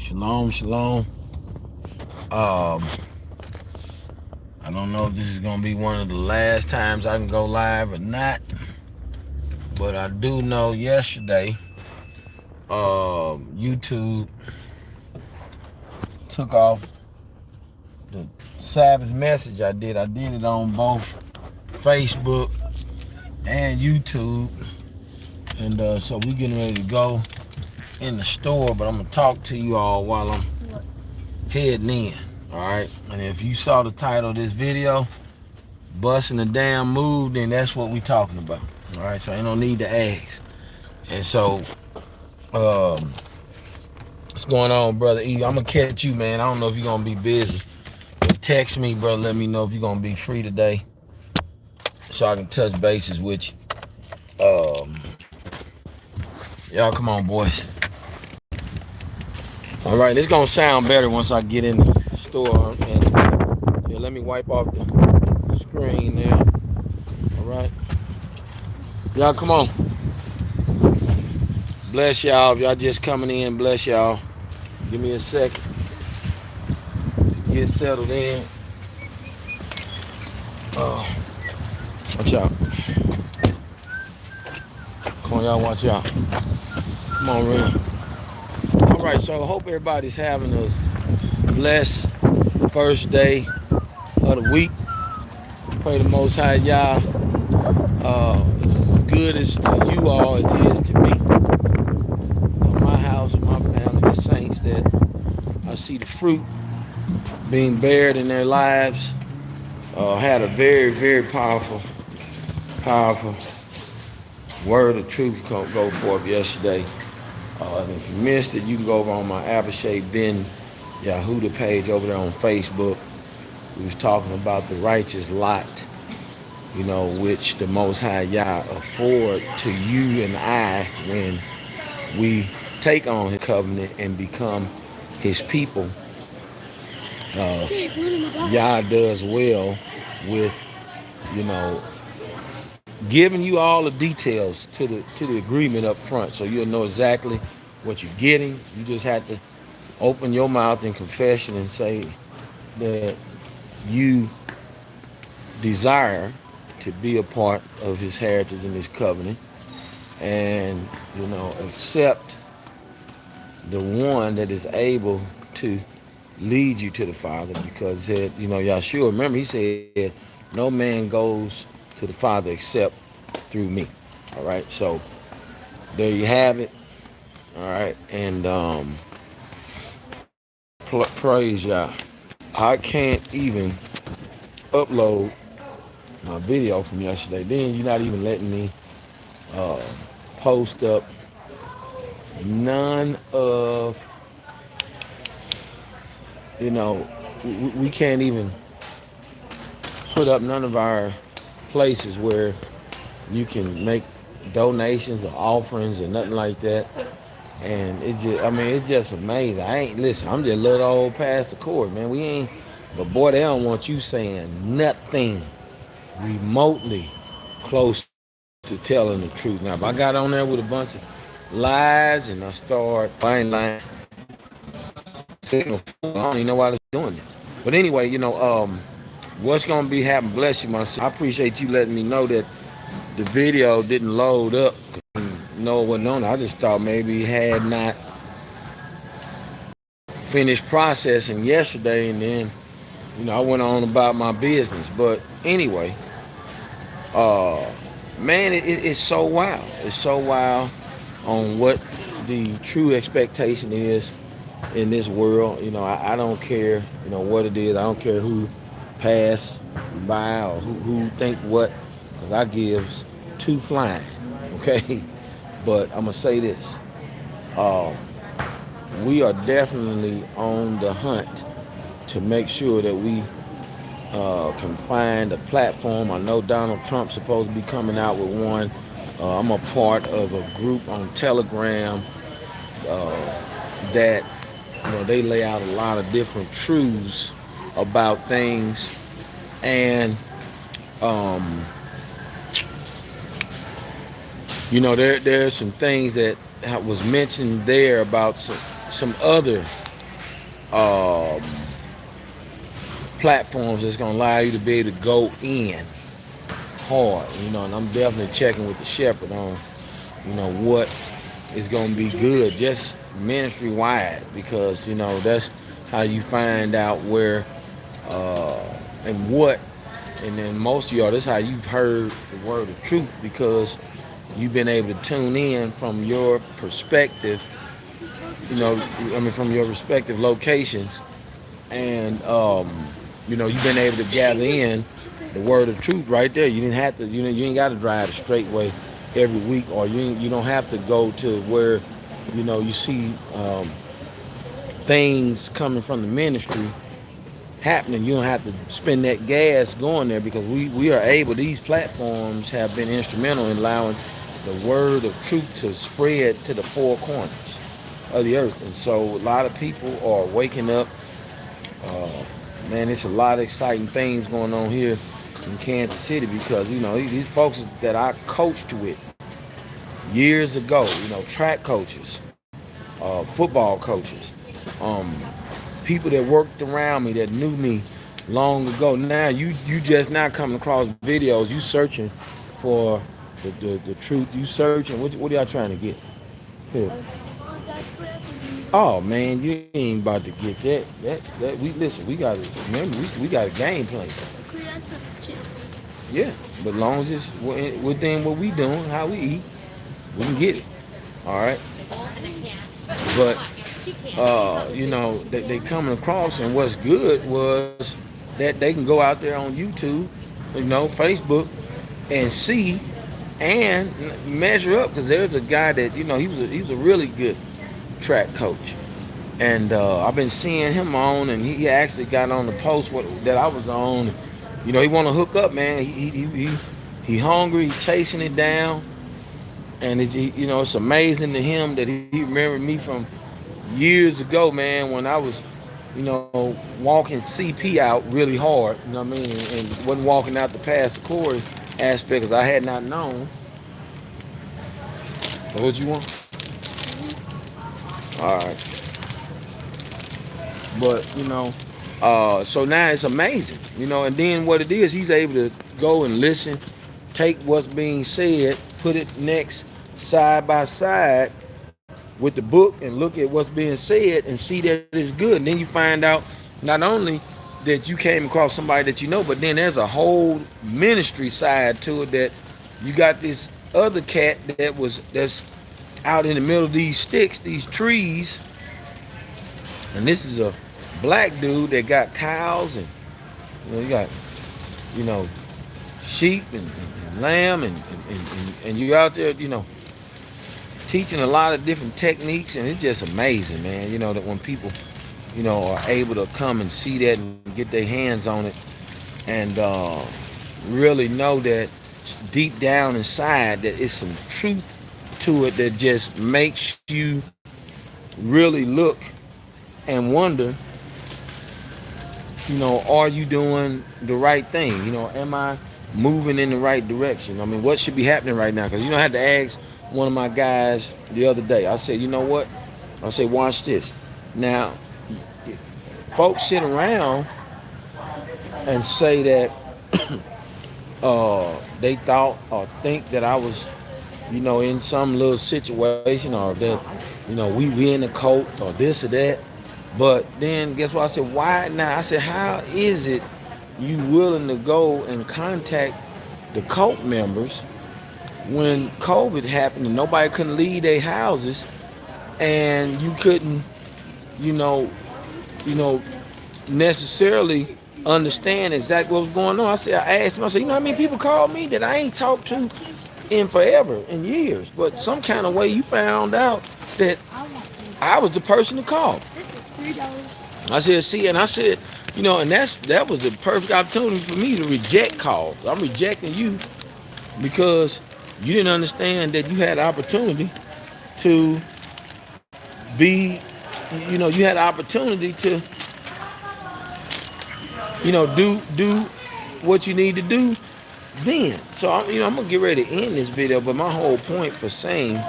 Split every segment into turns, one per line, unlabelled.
Shalom, shalom. Um, I don't know if this is gonna be one of the last times I can go live or not, but I do know yesterday, YouTube took off the Sabbath message I did. I did it on both Facebook and YouTube, and so we getting ready to go in the store. But I'm gonna talk to you all while I'm heading in. All right, and if you saw the title of this video, busting the damn move, then that's what we talking about. All right, so ain't no need to ask. And so, what's going on, brother E? I'm gonna catch you, man. I don't know if you're gonna be busy. But text me, brother. Let me know if you're gonna be free today, so I can touch bases with you. Y'all, come on, boys. All right, it's gonna sound better once I get in the store. And yeah, let me wipe off the screen there. All right, y'all, come on. Bless y'all. If y'all just coming in, bless y'all. Give me a second to get settled in. Watch out. Come on, y'all, watch out. Come on, Ren. All right, so I hope everybody's having a blessed first day of the week. Pray the Most High Yah as good as to you all as it is to me. My house, my family, the saints that I see the fruit being bared in their lives. Had a very, very powerful word of truth go forth yesterday. And if you missed it, you can go over on my Abishai Ben Yahuda page over there on Facebook. We was talking about the righteous lot, which the Most High Yah afford to you and I when we take on His covenant and become His people. Yah does well with, giving you all the details to the agreement up front, so you'll know exactly what you're getting. You just have to open your mouth in confession and say that you desire to be a part of His heritage and His covenant, and accept the one that is able to lead you to the Father, because Yahshua, remember, He said no man goes to the Father except through me. All right, so there you have it. All right, and praise Yah. I can't even upload my video from yesterday. Then you're not even letting me post up none of, we can't even put up none of our places where you can make donations or offerings or nothing like that. And it's just amazing. I'm just a little old past the court, man. We ain't, but boy, they don't want you saying nothing remotely close to telling the truth. Now, if I got on there with a bunch of lies and I ain't lying, I don't even know why they're doing it. But anyway, what's gonna be happening? Bless you, my son. I appreciate you letting me know that the video didn't load up. No, it wasn't on. I just thought maybe it had not finished processing yesterday, and then I went on about my business. But anyway, man, it's so wild. It's so wild on what the true expectation is in this world. I don't care, what it is. I don't care who pass by or who think what, because I gives two flying, okay? But I'm gonna say this: we are definitely on the hunt to make sure that we can find a platform. I know Donald Trump's supposed to be coming out with one. I'm a part of a group on Telegram that they lay out a lot of different truths about things, and there are some things that was mentioned there about some other um, platforms that's gonna allow you to be able to go in hard, and I'm definitely checking with the shepherd on, what is gonna be good, just ministry wide, because that's how you find out where uh, and what, and then most of y'all, this is how you've heard the word of truth, because you've been able to tune in from your perspective, from your respective locations, and you've been able to gather in the word of truth right there. You didn't have to, you ain't got to drive the straight way every week, or you don't have to go to where, you see things coming from the ministry happening. You don't have to spend that gas going there, because we are able. These platforms have been instrumental in allowing the word of truth to spread to the four corners of the earth, and so a lot of people are waking up. Uh, Man, it's a lot of exciting things going on here in Kansas City, because these folks that I coached with years ago, track coaches, football coaches, um, people that worked around me that knew me long ago. Now you just not coming across videos. You searching for the truth. You searching. What are y'all trying to get here? Oh man, you ain't about to get that. That we listen. We got to remember. We got a game plan.
Could I some chips?
Yeah, but long as it's within what we doing, how we eat, we can get it. All right. But they coming across, and what's good was that they can go out there on YouTube, Facebook, and see and measure up, because there's a guy that he was a really good track coach, and I've been seeing him on, and he actually got on the post that I was on. He want to hook up, man. He hungry, he chasing it down, and it's amazing to him that he remembered me from years ago, man, when I was, walking CP out really hard, what I mean, and wasn't walking out the pass the Corey aspect, because I had not known. What you want? All right. But so now it's amazing, and then what it is, he's able to go and listen, take what's being said, put it next side by side with the book, and look at what's being said and see that it's good. And then you find out not only that you came across somebody that but then there's a whole ministry side to it, that you got this other cat that's out in the middle of these sticks, these trees. And this is a black dude that got cows, and you got sheep and lamb, and you're out there teaching a lot of different techniques, and it's just amazing, man. That when people are able to come and see that and get their hands on it, and really know that deep down inside that it's some truth to it, that just makes you really look and wonder, are you doing the right thing? Am I moving in the right direction? I mean, what should be happening right now? Because I had to ask one of my guys the other day. I said, you know what? I said, watch this. Now, folks sit around and say that they thought or think that I was, in some little situation, or that, we in a cult or this or that. But then guess what? I said, why now? I said, how is it you willing to go and contact the cult members when COVID happened and nobody couldn't leave their houses, and you couldn't, you know, necessarily understand exactly what was going on? I asked him, I said, how many people called me that I ain't talked to in forever, in years, but some kind of way you found out that I was the person to call.
This is $3.
I said, see, and I said, and that was the perfect opportunity for me to reject calls. I'm rejecting you because you didn't understand that you had the opportunity to be, you had the opportunity to, do what you need to do then. So I'm gonna get ready to end this video, but my whole point for saying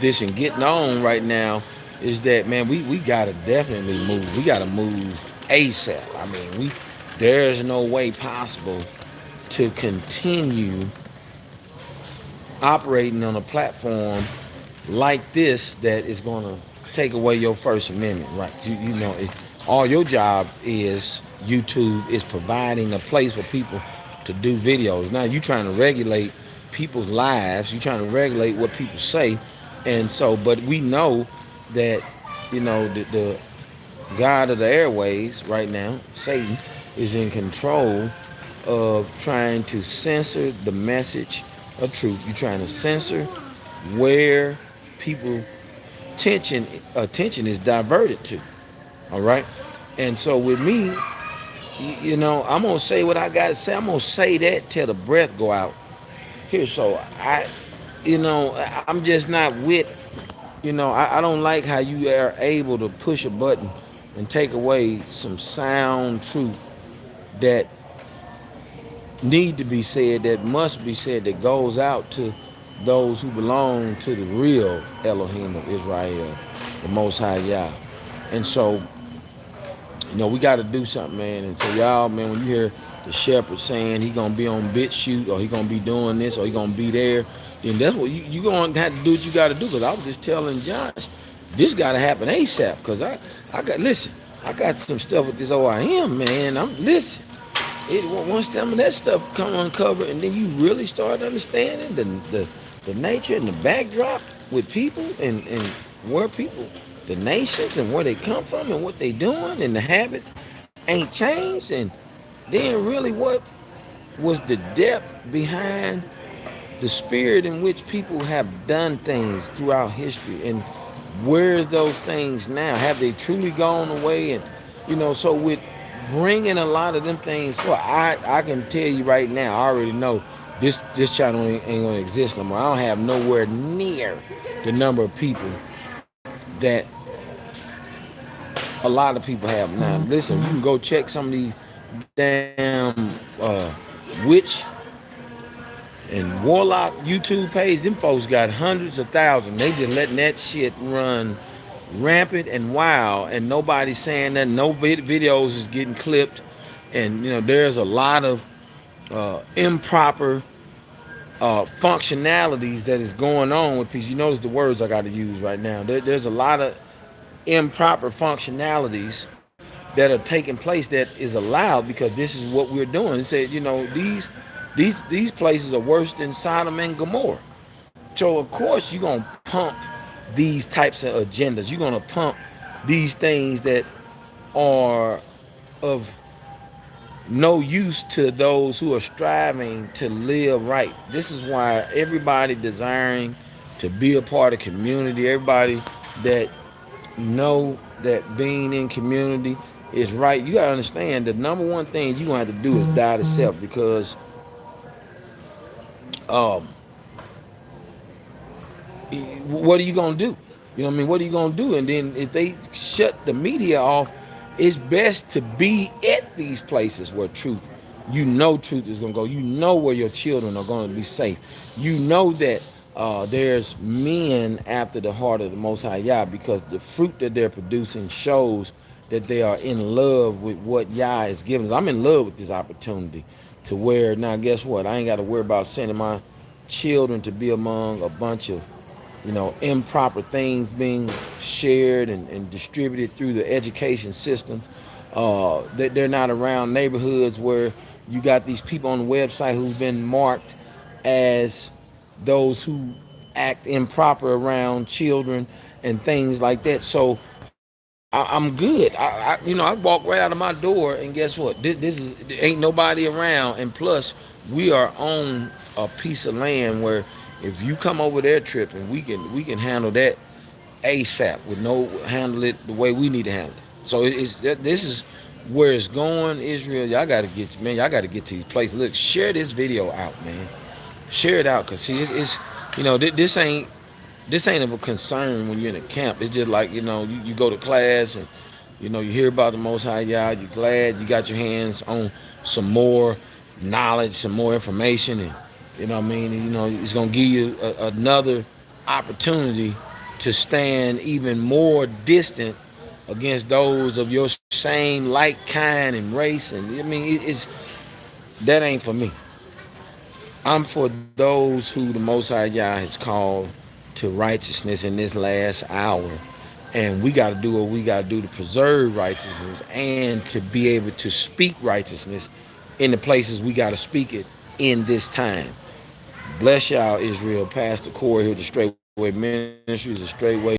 this and getting on right now is that, man, we gotta definitely move. We gotta move ASAP. I mean, there's no way possible to continue operating on a platform like this that is going to take away your First Amendment rights. You know, all your job is YouTube is providing a place for people to do videos. Now you're trying to regulate people's lives. You're trying to regulate what people say, and so. But we know that the God of the airways right now, Satan, is in control of trying to censor the message of truth. You're trying to censor where people attention is diverted to. All right. And so with me, I'm gonna say what I gotta say. I'm gonna say that till the breath go out. Here, so I'm just not with. I don't like how you are able to push a button and take away some sound truth that need to be said, that must be said, that goes out to those who belong to the real Elohim of Israel, the Most High Yah. And so, we got to do something, man. And so, y'all, man, when you hear the shepherd saying he gonna be on BitChute, or he gonna be doing this, or he gonna be there, then that's what you gonna have to do what you got to do. Because I was just telling Josh, this got to happen ASAP. Because I got some stuff with this OIM, man. Listen. Once some of that stuff come uncovered, and then you really start understanding the nature and the backdrop with people and where people, the nations, and where they come from and what they doing, and the habits ain't changed, and then really what was the depth behind the spirit in which people have done things throughout history, and where's those things now? Have they truly gone away? And so with bringing a lot of them things for, I can tell you right now, I already know this channel ain't gonna exist no more. I don't have nowhere near the number of people that a lot of people have now. Listen, you can go check some of these damn witch and warlock YouTube page. Them folks got hundreds of thousands. They just letting that shit run rampant and wild, and nobody's saying that. No videos is getting clipped, and there's a lot of improper functionalities that is going on with people. You notice the words I got to use right now. There's a lot of improper functionalities that are taking place that is allowed because this is what we're doing. It said, these places are worse than Sodom and Gomorrah. So of course you're gonna pump these types of agendas. You're gonna pump these things that are of no use to those who are striving to live right. This is why everybody desiring to be a part of community, everybody that know that being in community is right. You gotta understand the number one thing you're gonna have to do is die to self, because what are you gonna do? You know what I mean? What are you gonna do? And then if they shut the media off, it's best to be at these places where truth is gonna go. You know where your children are gonna be safe. You know that there's men after the heart of the Most High Yah, because the fruit that they're producing shows that they are in love with what Yah is giving us. I'm in love with this opportunity to where now, guess what? I ain't got to worry about sending my children to be among a bunch of improper things being shared and distributed through the education system. They're not around neighborhoods where you got these people on the website who've been marked as those who act improper around children and things like that. So I'm good. I walk right out of my door, and guess what? This is, ain't nobody around, and plus we are on a piece of land where if you come over there tripping, we can handle that ASAP handle it the way we need to handle it. So this is where it's going, Israel. Y'all got to get to these places. Look, share this video out, man. Share it out, cause see, it's this ain't of a concern when you're in a camp. It's just like you go to class and you hear about the Most High Yah. You're glad you got your hands on some more knowledge, some more information, and you know what I mean. And, it's gonna give you another opportunity to stand even more distant against those of your same like kind and race. And I mean, it's that ain't for me. I'm for those who the Most High Yah has called to righteousness in this last hour. And we got to do what we got to do to preserve righteousness and to be able to speak righteousness in the places we got to speak it in this time. Bless y'all, Israel. Pastor Corey here, the Straightway Ministries, the Straightway